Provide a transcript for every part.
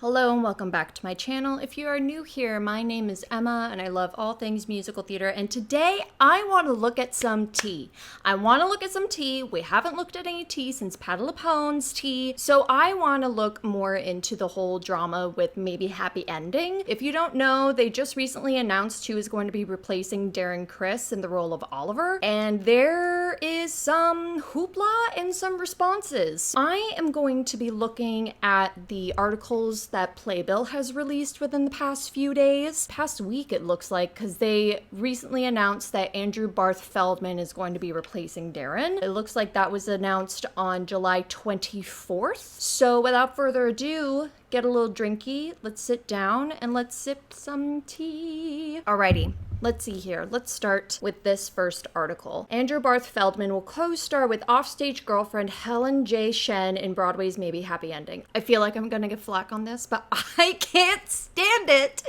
Hello and welcome back to my channel. If you are new here, my name is Emma and I love all things musical theater, and today I want to look at some tea. We haven't looked at any tea since Patti LuPone's tea, so I want to look more into the whole drama with Maybe Happy Ending. If you don't know, they just recently announced who is going to be replacing Darren Criss in the role of Oliver, and there is some hoopla and some responses. I am going to be looking at the articles that Playbill has released within the past few days. Past week it looks like, because they recently announced that Andrew Barth Feldman is going to be replacing Darren. It looks like that was announced on July 24th. So without further ado, get a little drinky, let's sit down and let's sip some tea. Alrighty. Let's see here. Let's start with this first article. Andrew Barth Feldman will co-star with offstage girlfriend Helen J. Shen in Broadway's Maybe Happy Ending. I feel like I'm gonna get flack on this, but I can't stand it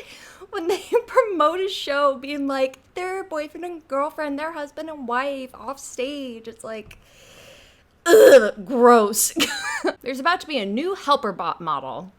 when they promote a show being like, their boyfriend and girlfriend, their husband and wife off stage. It's like, ugh, gross. There's about to be a new helper bot model.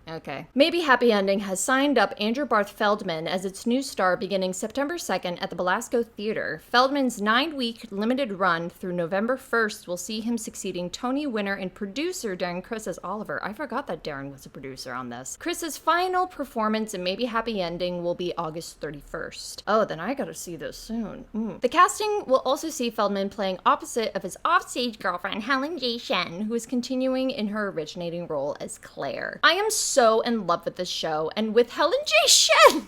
Okay. Maybe Happy Ending has signed up Andrew Barth Feldman as its new star beginning September 2nd at the Belasco Theater. Feldman's 9-week limited run through November 1st will see him succeeding Tony winner and producer Darren Criss as Oliver. I forgot that Darren was a producer on this. Chris's final performance in Maybe Happy Ending will be August 31st. Oh, then I gotta see this soon. The casting will also see Feldman playing opposite of his offstage girlfriend Helen J. Shen, who is continuing in her originating role as Claire. I am so in love with this show, and with Helen J. Shen.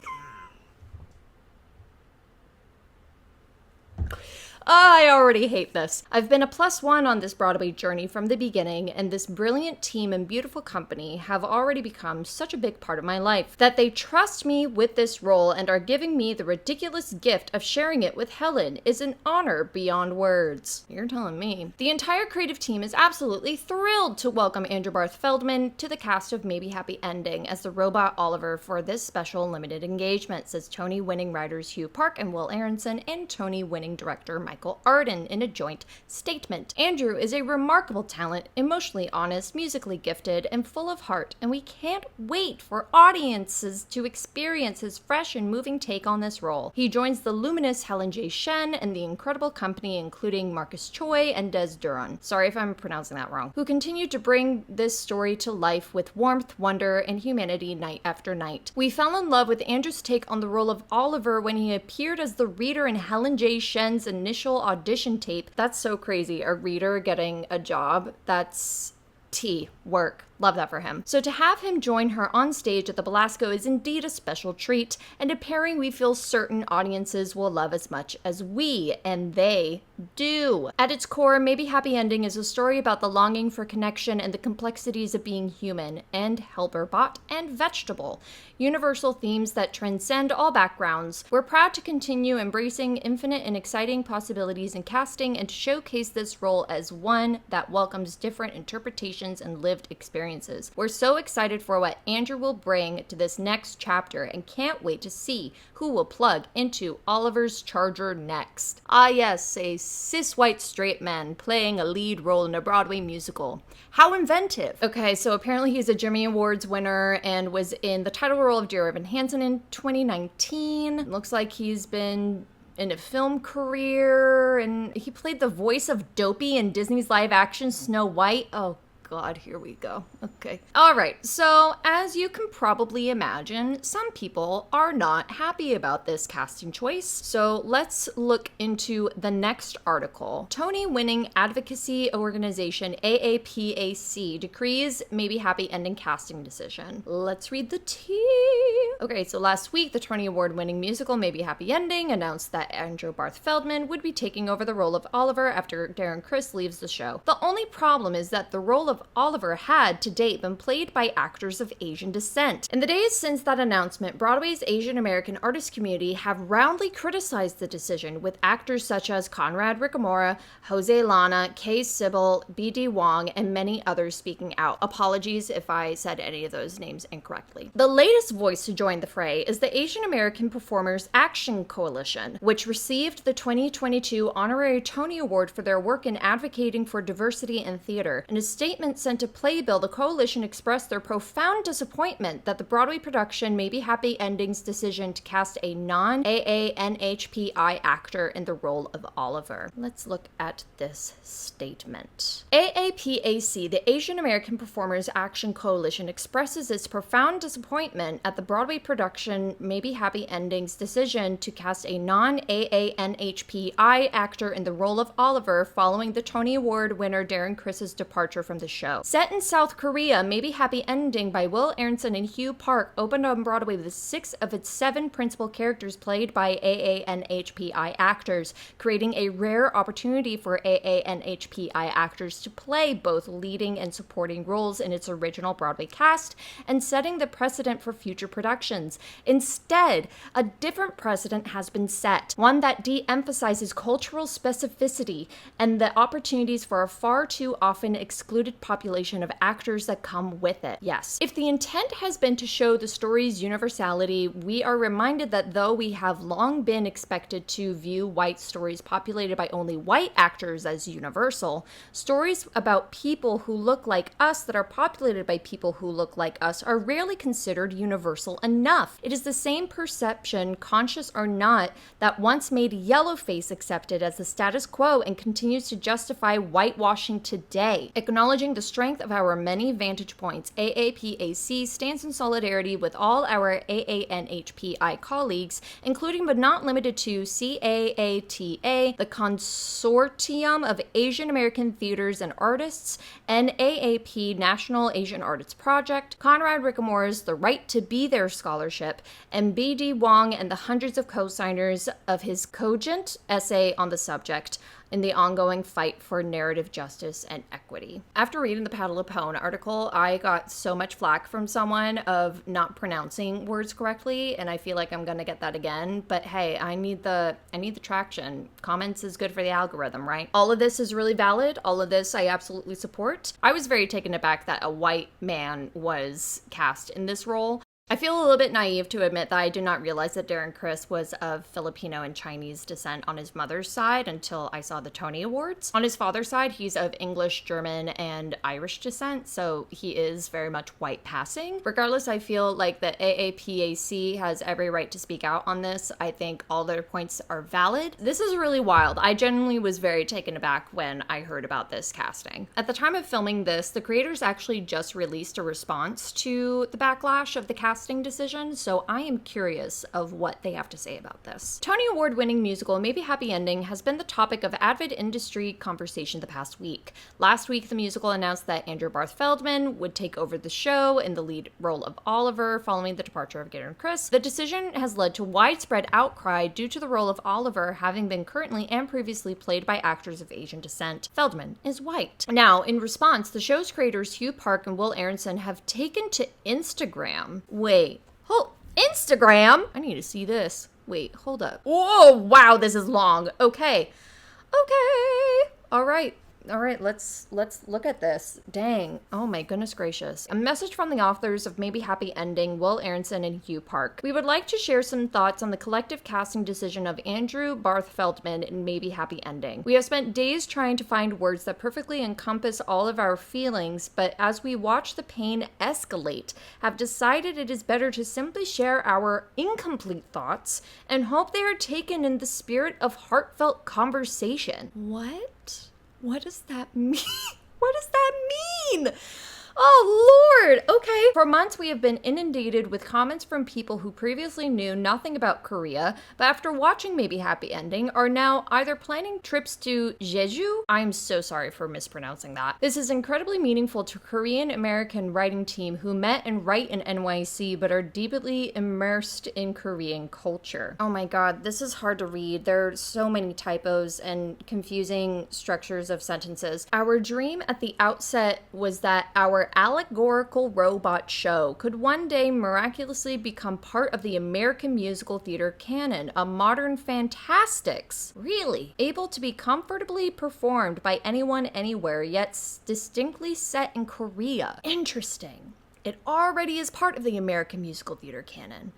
I already hate this. I've been a +1 on this Broadway journey from the beginning, and this brilliant team and beautiful company have already become such a big part of my life that they trust me with this role and are giving me the ridiculous gift of sharing it with Helen is an honor beyond words. You're telling me. The entire creative team is absolutely thrilled to welcome Andrew Barth Feldman to the cast of Maybe Happy Ending as the robot Oliver for this special limited engagement, says Tony-winning writers Hugh Park and Will Aronson and Tony-winning director Michael Arden in a joint statement. Andrew is a remarkable talent, emotionally honest, musically gifted, and full of heart, and we can't wait for audiences to experience his fresh and moving take on this role. He joins the luminous Helen J. Shen and the incredible company including Marcus Choi and Des Duran, sorry if I'm pronouncing that wrong, who continue to bring this story to life with warmth, wonder, and humanity night after night. We fell in love with Andrew's take on the role of Oliver when he appeared as the reader in Helen J. Shen's initial audition tape. That's so crazy. A reader getting a job. That's tea work. Love that for him. So to have him join her on stage at the Belasco is indeed a special treat, and a pairing we feel certain audiences will love as much as we, and they do. At its core, Maybe Happy Ending is a story about the longing for connection and the complexities of being human, and helper bot, and vegetable. Universal themes that transcend all backgrounds. We're proud to continue embracing infinite and exciting possibilities in casting and to showcase this role as one that welcomes different interpretations and lived experiences. We're so excited for what Andrew will bring to this next chapter and can't wait to see who will plug into Oliver's charger next. Ah yes, a cis white straight man playing a lead role in a Broadway musical. How inventive. Okay, so apparently he's a Jimmy Awards winner and was in the title role of Dear Evan Hansen in 2019. Looks like he's been in a film career, and he played the voice of Dopey in Disney's live action Snow White. Oh God, here we go. Okay. All right. So as you can probably imagine, some people are not happy about this casting choice. So let's look into the next article. Tony-winning advocacy organization AAPAC decrees Maybe Happy Ending casting decision. Let's read the tea. Okay, so last week, the Tony Award-winning musical Maybe Happy Ending announced that Andrew Barth Feldman would be taking over the role of Oliver after Darren Criss leaves the show. The only problem is that the role of Oliver had to date been played by actors of Asian descent. In the days since that announcement, Broadway's Asian American artist community have roundly criticized the decision, with actors such as Conrad Ricamora, Jose Lana, Kay Sybil, B.D. Wong, and many others speaking out. Apologies if I said any of those names incorrectly. The latest voice to join the fray is the Asian American Performers Action Coalition, which received the 2022 Honorary Tony Award for their work in advocating for diversity in theater. In a statement documents sent to Playbill, the coalition expressed their profound disappointment that the Broadway production Maybe Happy Ending's decision to cast a non-AANHPI actor in the role of Oliver. Let's look at this statement. AAPAC, the Asian American Performers Action Coalition, expresses its profound disappointment at the Broadway production Maybe Happy Ending's decision to cast a non-AANHPI actor in the role of Oliver following the Tony Award winner Darren Criss's departure from the show. Set in South Korea, Maybe Happy Ending by Will Aronson and Hugh Park opened on Broadway with 6 of its 7 principal characters played by AANHPI actors, creating a rare opportunity for AANHPI actors to play both leading and supporting roles in its original Broadway cast and setting the precedent for future productions. Instead, a different precedent has been set, one that de-emphasizes cultural specificity and the opportunities for a far too often excluded population of actors that come with it. Yes, if the intent has been to show the story's universality, we are reminded that though we have long been expected to view white stories populated by only white actors as universal, stories about people who look like us that are populated by people who look like us are rarely considered universal enough. It is the same perception, conscious or not, that once made yellowface accepted as the status quo and continues to justify whitewashing today. Acknowledging the strength of our many vantage points, AAPAC stands in solidarity with all our AANHPI colleagues, including but not limited to CAATA, the Consortium of Asian American Theaters and Artists, NAAP National Asian Artists Project, Conrad Rickamore's The Right to Be There Scholarship, and B.D. Wong and the hundreds of co-signers of his cogent essay on the subject in the ongoing fight for narrative justice and equity. After reading the Patti LuPone article, I got so much flack from someone of not pronouncing words correctly, and I feel like I'm gonna get that again. But hey, I need the traction. Comments is good for the algorithm, right? All of this is really valid. All of this I absolutely support. I was very taken aback that a white man was cast in this role. I feel a little bit naive to admit that I did not realize that Darren Criss was of Filipino and Chinese descent on his mother's side until I saw the Tony Awards. On his father's side, he's of English, German, and Irish descent, so he is very much white passing. Regardless, I feel like the AAPAC has every right to speak out on this. I think all their points are valid. This is really wild. I genuinely was very taken aback when I heard about this casting. At the time of filming this, the creators actually just released a response to the backlash of the casting decision, so I am curious of what they have to say about this. Tony Award-winning musical Maybe Happy Ending has been the topic of avid industry conversation the past week. Last week, the musical announced that Andrew Barth Feldman would take over the show in the lead role of Oliver following the departure of Darren Criss. The decision has led to widespread outcry due to the role of Oliver having been currently and previously played by actors of Asian descent. Feldman is white. Now, in response, the show's creators Hugh Park and Will Aronson have taken to Instagram. Instagram? I need to see this. Wait, hold up. Whoa, wow, this is long. Okay. All right, let's look at this. Dang. Oh my goodness gracious. A message from the authors of Maybe Happy Ending, Will Aronson and Hugh Park. We would like to share some thoughts on the collective casting decision of Andrew Barth Feldman in Maybe Happy Ending. We have spent days trying to find words that perfectly encompass all of our feelings, but as we watch the pain escalate, have decided it is better to simply share our incomplete thoughts and hope they are taken in the spirit of heartfelt conversation. What does that mean? What does that mean? Oh, Lord. Okay. For months, we have been inundated with comments from people who previously knew nothing about Korea, but after watching Maybe Happy Ending, are now either planning trips to Jeju. I'm so sorry for mispronouncing that. This is incredibly meaningful to Korean-American writing team who met and write in NYC, but are deeply immersed in Korean culture. Oh my God, this is hard to read. There are so many typos and confusing structures of sentences. Our dream at the outset was that our allegorical robot show could one day miraculously become part of the American musical theater canon, a modern fantastics, really, able to be comfortably performed by anyone anywhere, yet distinctly set in Korea. Interesting. It already is part of the American musical theater canon.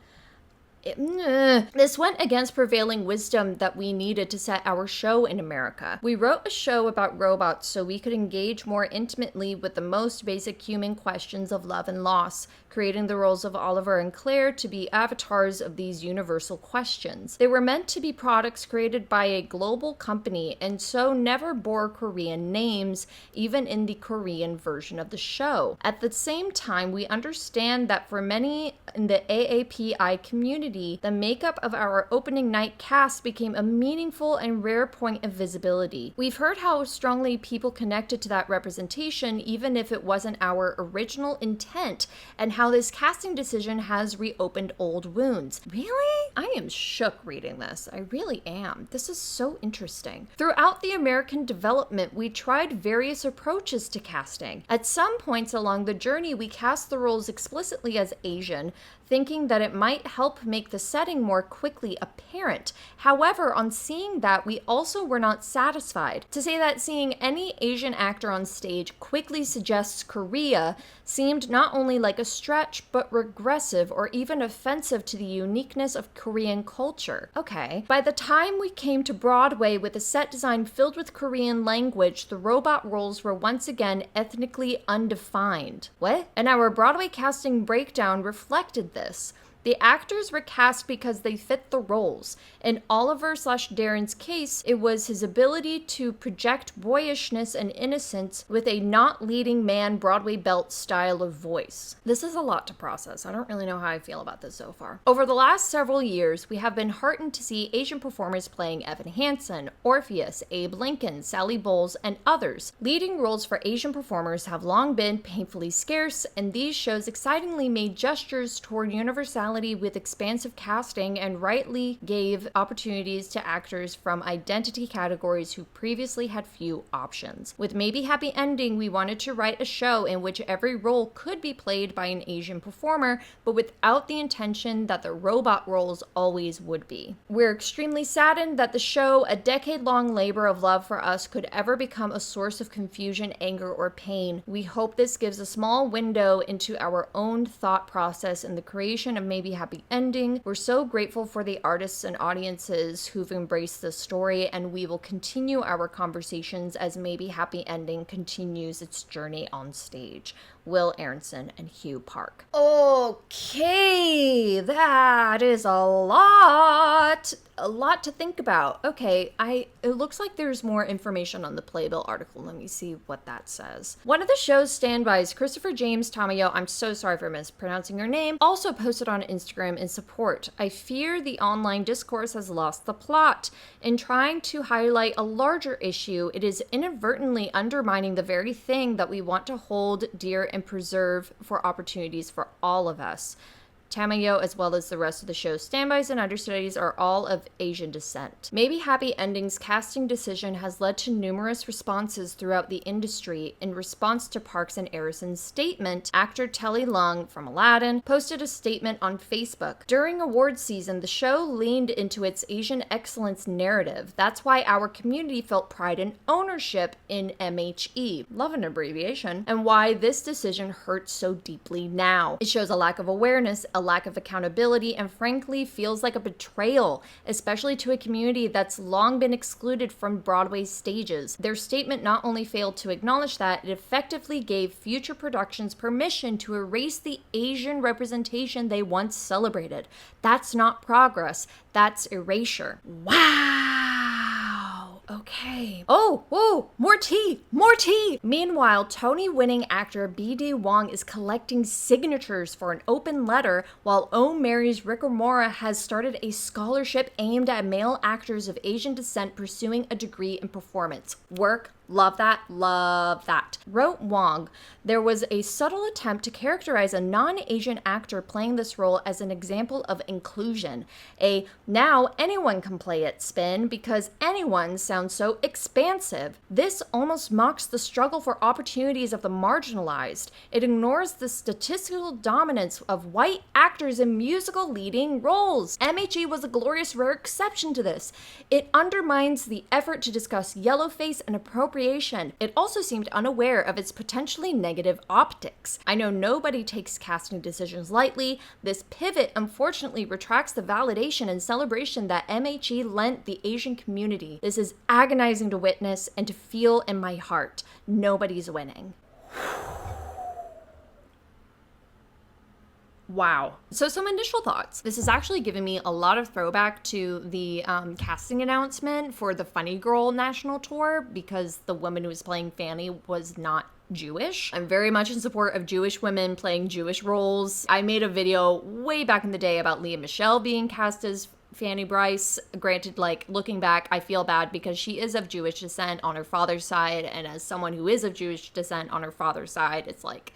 This went against prevailing wisdom that we needed to set our show in America. We wrote a show about robots so we could engage more intimately with the most basic human questions of love and loss, creating the roles of Oliver and Claire to be avatars of these universal questions. They were meant to be products created by a global company and so never bore Korean names, even in the Korean version of the show. At the same time, we understand that for many in the AAPI community, the makeup of our opening night cast became a meaningful and rare point of visibility. We've heard how strongly people connected to that representation, even if it wasn't our original intent, and how this casting decision has reopened old wounds. Really? I am shook reading this. I really am. This is so interesting. Throughout the American development, we tried various approaches to casting. At some points along the journey, we cast the roles explicitly as Asian, thinking that it might help make the setting more quickly apparent. However, on seeing that, we also were not satisfied. To say that seeing any Asian actor on stage quickly suggests Korea seemed not only like a stretch, but regressive or even offensive to the uniqueness of Korean culture. Okay. By the time we came to Broadway with a set design filled with Korean language, the robot roles were once again ethnically undefined. What? And our Broadway casting breakdown reflected this. The actors were cast because they fit the roles. In Oliver/Darren's case, it was his ability to project boyishness and innocence with a not leading man Broadway belt style of voice. This is a lot to process. I don't really know how I feel about this so far. Over the last several years, we have been heartened to see Asian performers playing Evan Hansen, Orpheus, Abe Lincoln, Sally Bowles, and others. Leading roles for Asian performers have long been painfully scarce, and these shows excitingly made gestures toward universality with expansive casting and rightly gave opportunities to actors from identity categories who previously had few options. With Maybe Happy Ending, we wanted to write a show in which every role could be played by an Asian performer, but without the intention that the robot roles always would be. We're extremely saddened that the show, a decade-long labor of love for us, could ever become a source of confusion, anger, or pain. We hope this gives a small window into our own thought process in the creation of Maybe Happy Ending. We're so grateful for the artists and audiences who've embraced this story, and we will continue our conversations as Maybe Happy Ending continues its journey on stage. Will Aronson and Hugh Park. Okay, that is a lot to think about. Okay, it looks like there's more information on the Playbill article. Let me see what that says. One of the show's standbys, Christopher James Tamayo, I'm so sorry for mispronouncing your name, also posted on Instagram in support. I fear the online discourse has lost the plot. In trying to highlight a larger issue, it is inadvertently undermining the very thing that we want to hold dear and preserve for opportunities for all of us. Tamayo, as well as the rest of the show's standbys and understudies, are all of Asian descent. Maybe Happy Ending's casting decision has led to numerous responses throughout the industry. In response to Parks and Arison's statement, actor Telly Leung from Aladdin posted a statement on Facebook. During awards season, the show leaned into its Asian excellence narrative. That's why our community felt pride and ownership in MHE, love an abbreviation, and why this decision hurts so deeply now. It shows a lack of awareness, a lack of accountability, and frankly feels like a betrayal, especially to a community that's long been excluded from Broadway stages. Their statement not only failed to acknowledge that, it effectively gave future productions permission to erase the Asian representation they once celebrated. That's not progress, that's erasure. Wow! Okay. Oh, whoa, more tea, more tea! Meanwhile, Tony-winning actor B.D. Wong is collecting signatures for an open letter, while Oh Mary's Rickamora has started a scholarship aimed at male actors of Asian descent pursuing a degree in performance. Work. Love that, love that. Wrote Wong, there was a subtle attempt to characterize a non-Asian actor playing this role as an example of inclusion. A now anyone can play it spin because anyone sounds so expansive. This almost mocks the struggle for opportunities of the marginalized. It ignores the statistical dominance of white actors in musical leading roles. MHE was a glorious rare exception to this. It undermines the effort to discuss yellowface and appropriate creation. It also seemed unaware of its potentially negative optics. I know nobody takes casting decisions lightly. This pivot unfortunately retracts the validation and celebration that MHE lent the Asian community. This is agonizing to witness and to feel in my heart. Nobody's winning. Wow. So some initial thoughts. This has actually given me a lot of throwback to the casting announcement for the Funny Girl National Tour, because the woman who was playing Fanny was not Jewish. I'm very much in support of Jewish women playing Jewish roles. I made a video way back in the day about Leah Michele being cast as Fanny Brice. Granted, like, looking back, I feel bad because she is of Jewish descent on her father's side, and as someone who is of Jewish descent on her father's side, it's like,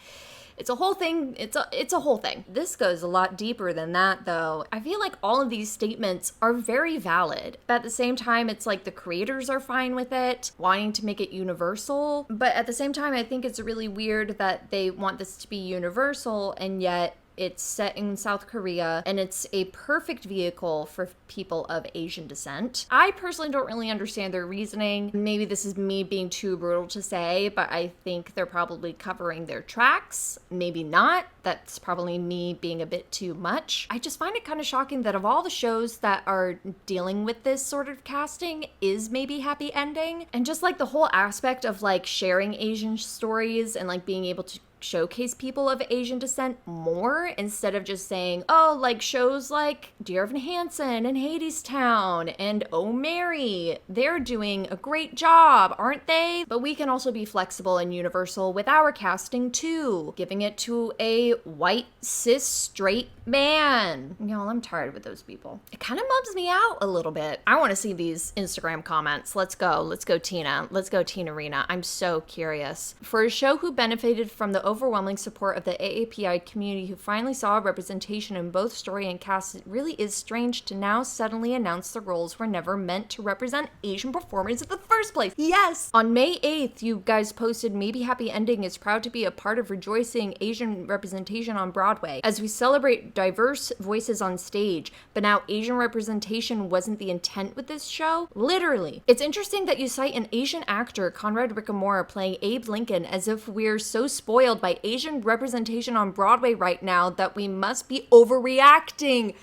it's a whole thing. It's a whole thing. This goes a lot deeper than that, though. I feel like all of these statements are very valid, but at the same time, it's like the creators are fine with it, wanting to make it universal. But at the same time, I think it's really weird that they want this to be universal, and yet it's set in South Korea, and it's a perfect vehicle for people of Asian descent. I personally don't really understand their reasoning. Maybe this is me being too brutal to say, but I think they're probably covering their tracks. Maybe not. That's probably me being a bit too much. I just find it kind of shocking that of all the shows that are dealing with this sort of casting is maybe Happy Ending. And just like the whole aspect of like sharing Asian stories and like being able to showcase people of Asian descent more instead of just saying, oh, like shows like Dear Evan Hansen and Hadestown and Oh Mary, they're doing a great job, aren't they? But we can also be flexible and universal with our casting too, giving it to a white, cis, straight man. Y'all, I'm tired with those people. It kind of bums me out a little bit. I want to see these Instagram comments. Let's go Tina. Let's go Tina Rena. I'm so curious. For a show who benefited from the overwhelming support of the AAPI community, who finally saw representation in both story and cast, it really is strange to now suddenly announce the roles were never meant to represent Asian performers in the first place. Yes! On May 8th, you guys posted, maybe Happy Ending is proud to be a part of rejoicing Asian representation on Broadway as we celebrate diverse voices on stage, but now Asian representation wasn't the intent with this show? Literally. It's interesting that you cite an Asian actor, Conrad Rickamora, playing Abe Lincoln, as if we're so spoiled by Asian representation on Broadway right now that we must be overreacting.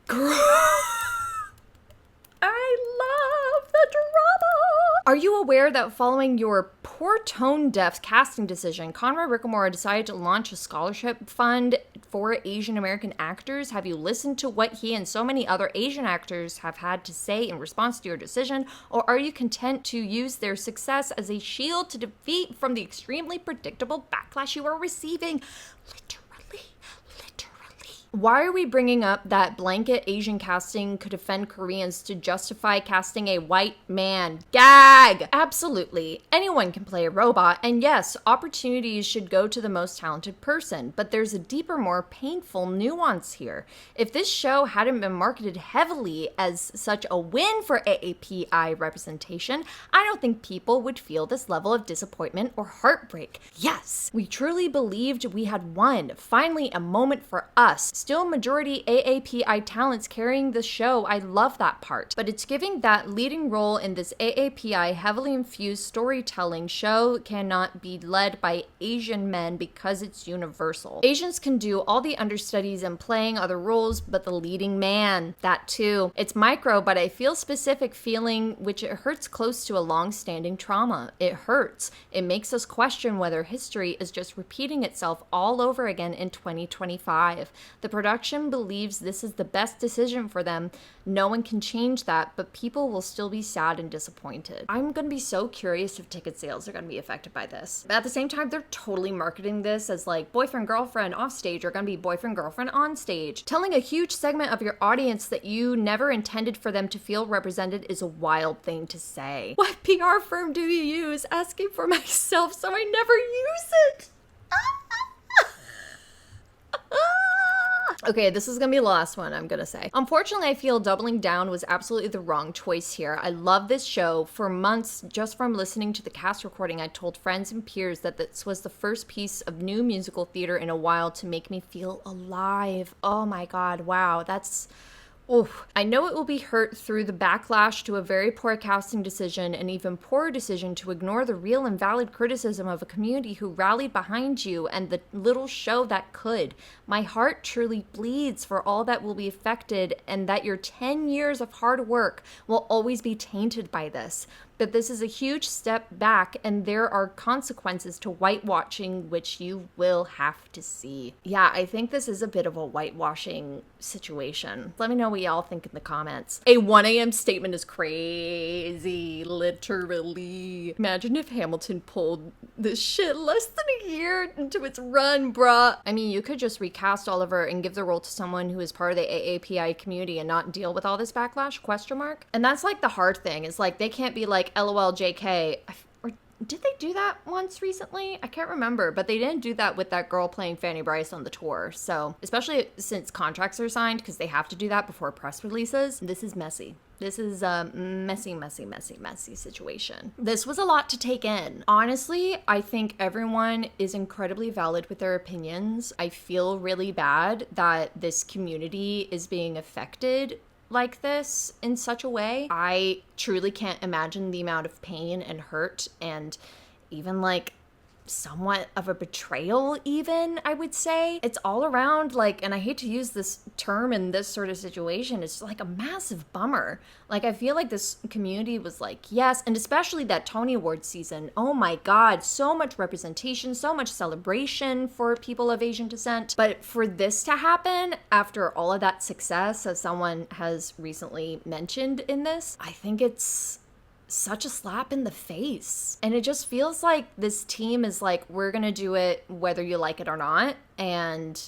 I love the drama. Are you aware that following your poor tone-deaf casting decision, Conrad Rickamora decided to launch a scholarship fund for Asian American actors? Have you listened to what he and so many other Asian actors have had to say in response to your decision, or are you content to use their success as a shield to defeat from the extremely predictable backlash you are receiving? Literally. Why are we bringing up that blanket Asian casting could offend Koreans to justify casting a white man? Gag! Absolutely. Anyone can play a robot, and yes, opportunities should go to the most talented person, but there's a deeper, more painful nuance here. If this show hadn't been marketed heavily as such a win for AAPI representation, I don't think people would feel this level of disappointment or heartbreak. Yes, we truly believed we had won. Finally, a moment for us. Still majority AAPI talents carrying the show. I love that part. But it's giving that leading role in this AAPI heavily infused storytelling show cannot be led by Asian men because it's universal. Asians can do all the understudies and playing other roles, but the leading man, that too. It's micro, but I feel specific feeling which it hurts close to a long-standing trauma. It hurts. It makes us question whether history is just repeating itself all over again in 2025. The production believes this is the best decision for them. No one can change that, but people will still be sad and disappointed. I'm going to be so curious if ticket sales are going to be affected by this. But at the same time, they're totally marketing this as like boyfriend-girlfriend off stage are going to be boyfriend-girlfriend on stage. Telling a huge segment of your audience that you never intended for them to feel represented is a wild thing to say. What PR firm do you use? Asking for myself so I never use it. Okay, this is gonna be the last one I'm gonna say. Unfortunately, I feel doubling down was absolutely the wrong choice here. I love this show. For months, just from listening to the cast recording, I told friends and peers that this was the first piece of new musical theater in a while to make me feel alive. Oh my god, wow, that's Oof. I know it will be hurt through the backlash to a very poor casting decision, and even poorer decision to ignore the real and valid criticism of a community who rallied behind you and the little show that could. My heart truly bleeds for all that will be affected, and that your 10 years of hard work will always be tainted by this. But this is a huge step back, and there are consequences to whitewashing, which you will have to see. Yeah, I think this is a bit of a whitewashing situation. Let me know what y'all think in the comments. A 1 a.m. statement is crazy, literally. Imagine if Hamilton pulled this shit less than a year into its run, bruh. I mean, you could just recast Oliver and give the role to someone who is part of the AAPI community and not deal with all this backlash, ? And that's like the hard thing, is like, they can't be like, LOL JK. Or did they do that once recently? I can't remember, but they didn't do that with that girl playing Fanny Bryce on the tour. So, especially since contracts are signed, because they have to do that before press releases, this is messy. This is a messy situation. This was a lot to take in. Honestly, I think everyone is incredibly valid with their opinions. I feel really bad that this community is being affected like this in such a way. I truly can't imagine the amount of pain and hurt and even like somewhat of a betrayal even, I would say. It's all around like, and I hate to use this term in this sort of situation, it's like a massive bummer. Like, I feel like this community was like, yes, and especially that Tony Award season, oh my god, so much representation, so much celebration for people of Asian descent. But for this to happen after all of that success, as someone has recently mentioned in this, I think it's such a slap in the face. And it just feels like this team is like, we're gonna do it whether you like it or not, and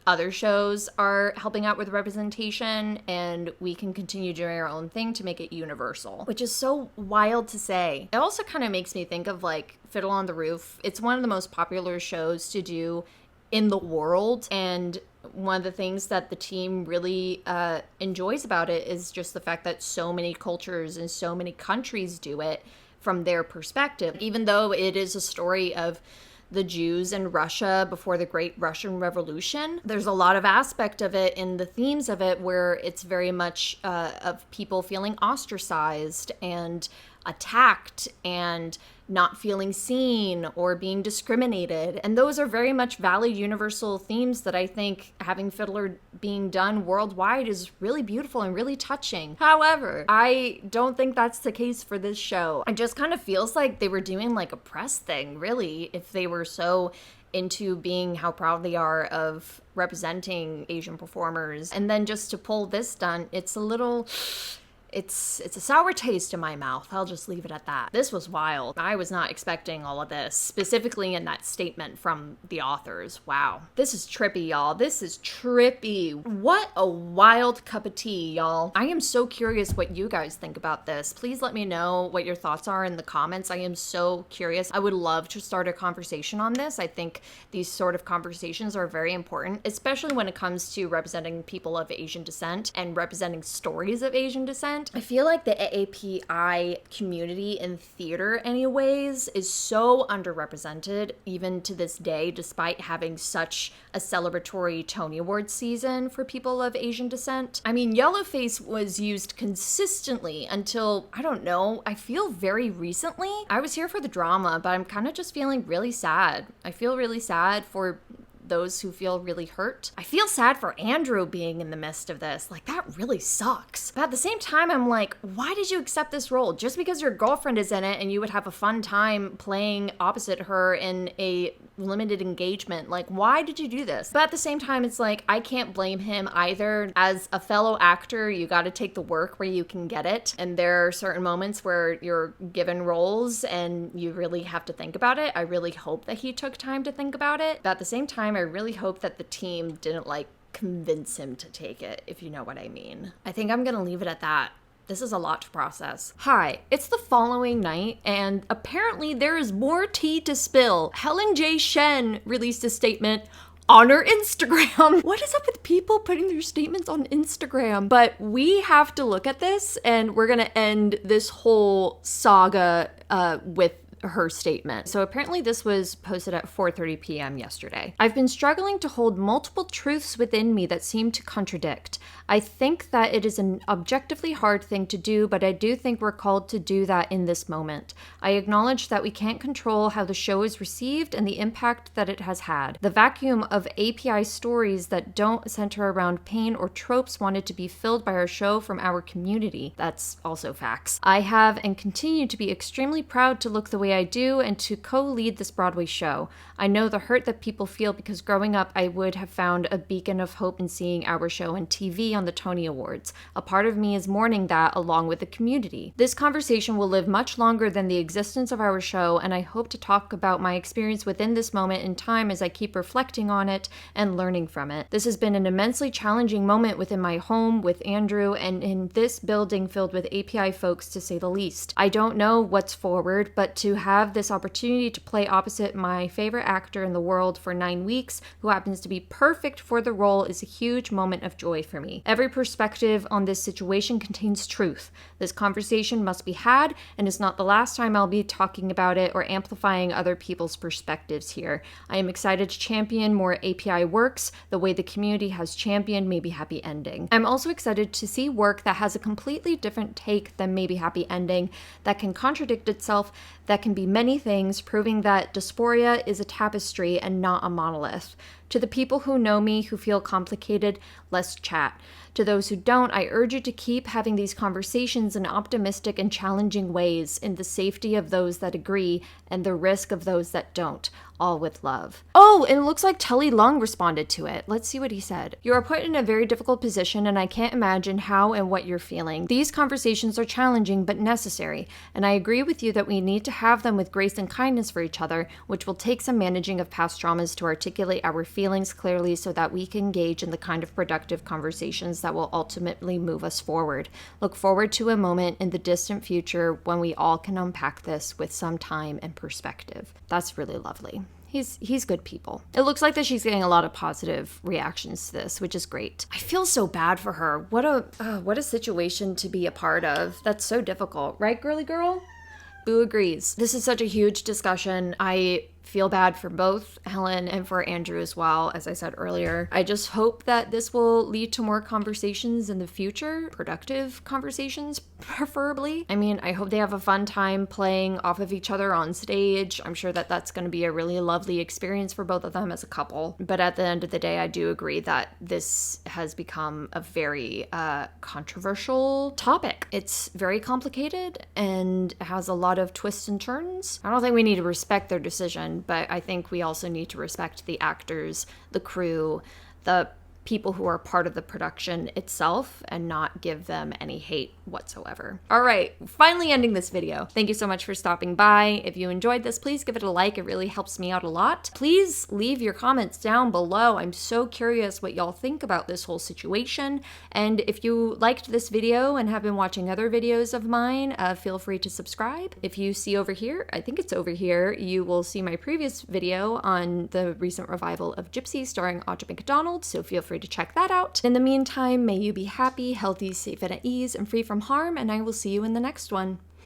other shows are helping out with representation, and we can continue doing our own thing to make it universal, which is so wild to say. It also kind of makes me think of like Fiddle on the Roof. It's one of the most popular shows to do in the world, and one of the things that the team really enjoys about it is just the fact that so many cultures and so many countries do it from their perspective. Even though it is a story of the Jews in Russia before the Great Russian Revolution, there's a lot of aspect of it in the themes of it where it's very much of people feeling ostracized and attacked and not feeling seen or being discriminated. And those are very much valid universal themes that I think having Fiddler being done worldwide is really beautiful and really touching. However, I don't think that's the case for this show. It just kind of feels like they were doing like a press thing, really, if they were so into being how proud they are of representing Asian performers. And then just to pull this stunt, it's a little... It's a sour taste in my mouth. I'll just leave it at that. This was wild. I was not expecting all of this, specifically in that statement from the authors. Wow. This is trippy, y'all. This is trippy. What a wild cup of tea, y'all. I am so curious what you guys think about this. Please let me know what your thoughts are in the comments. I am so curious. I would love to start a conversation on this. I think these sort of conversations are very important, especially when it comes to representing people of Asian descent and representing stories of Asian descent. I feel like the AAPI community in theater anyways is so underrepresented even to this day, despite having such a celebratory Tony Award season for people of Asian descent. I mean, Yellowface was used consistently until, I don't know, I feel very recently. I was here for the drama, but I'm kind of just feeling really sad. I feel really sad for those who feel really hurt. I feel sad for Andrew being in the midst of this. Like, that really sucks. But at the same time, I'm like, why did you accept this role? Just because your girlfriend is in it and you would have a fun time playing opposite her in a limited engagement. Like, why did you do this? But at the same time, it's like, I can't blame him either. As a fellow actor, you got to take the work where you can get it. And there are certain moments where you're given roles and you really have to think about it. I really hope that he took time to think about it. But at the same time, I really hope that the team didn't like convince him to take it, if you know what I mean. I think I'm gonna leave it at that. This is a lot to process. Hi, it's the following night, and apparently there is more tea to spill. Helen J. Shen released a statement on her Instagram. What is up with people putting their statements on Instagram? But we have to look at this, and we're gonna end this whole saga with her statement. So apparently this was posted at 4:30 p.m. yesterday. I've been struggling to hold multiple truths within me that seem to contradict. I think that it is an objectively hard thing to do, but I do think we're called to do that in this moment. I acknowledge that we can't control how the show is received and the impact that it has had. The vacuum of API stories that don't center around pain or tropes wanted to be filled by our show from our community. That's also facts. I have and continue to be extremely proud to look the way I do and to co-lead this Broadway show. I know the hurt that people feel because growing up I would have found a beacon of hope in seeing our show on TV on the Tony Awards. A part of me is mourning that along with the community. This conversation will live much longer than the existence of our show, and I hope to talk about my experience within this moment in time as I keep reflecting on it and learning from it. This has been an immensely challenging moment within my home with Andrew and in this building filled with API folks, to say the least. I don't know what's forward, but to have this opportunity to play opposite my favorite actor in the world for 9 weeks, who happens to be perfect for the role, is a huge moment of joy for me. Every perspective on this situation contains truth. This conversation must be had, and it's not the last time I'll be talking about it or amplifying other people's perspectives here. I am excited to champion more API works the way the community has championed Maybe Happy Ending. I'm also excited to see work that has a completely different take than Maybe Happy Ending, that can contradict itself, that can be many things, proving that dysphoria is a tapestry and not a monolith. To the people who know me, who feel complicated, let's chat. To those who don't, I urge you to keep having these conversations in optimistic and challenging ways, in the safety of those that agree and the risk of those that don't. All with love. Oh, and it looks like Tully Long responded to it. Let's see what he said. You are put in a very difficult position, and I can't imagine how and what you're feeling. These conversations are challenging but necessary, and I agree with you that we need to have them with grace and kindness for each other, which will take some managing of past traumas to articulate our feelings clearly so that we can engage in the kind of productive conversations that will ultimately move us forward. Look forward to a moment in the distant future when we all can unpack this with some time and perspective. That's really lovely. He's good people. It looks like that she's getting a lot of positive reactions to this, which is great. I feel so bad for her. What a situation to be a part of. That's so difficult, right, girly girl? Boo agrees. This is such a huge discussion. I feel bad for both Helen and for Andrew as well, as I said earlier. I just hope that this will lead to more conversations in the future, productive conversations, preferably. I mean, I hope they have a fun time playing off of each other on stage. I'm sure that that's going to be a really lovely experience for both of them as a couple. But at the end of the day, I do agree that this has become a very controversial topic. It's very complicated and has a lot of twists and turns. I don't think we need to respect their decision, but I think we also need to respect the actors, the crew, the people who are part of the production itself, and not give them any hate whatsoever. All right, finally ending this video. Thank you so much for stopping by. If you enjoyed this, please give it a like. It really helps me out a lot. Please leave your comments down below. I'm so curious what y'all think about this whole situation. And if you liked this video and have been watching other videos of mine, feel free to subscribe. If you see over here, I think it's over here, you will see my previous video on the recent revival of Gypsy starring Audra McDonald, so feel free to check that out. In the meantime, may you be happy, healthy, safe and at ease, and free from harm, and I will see you in the next one.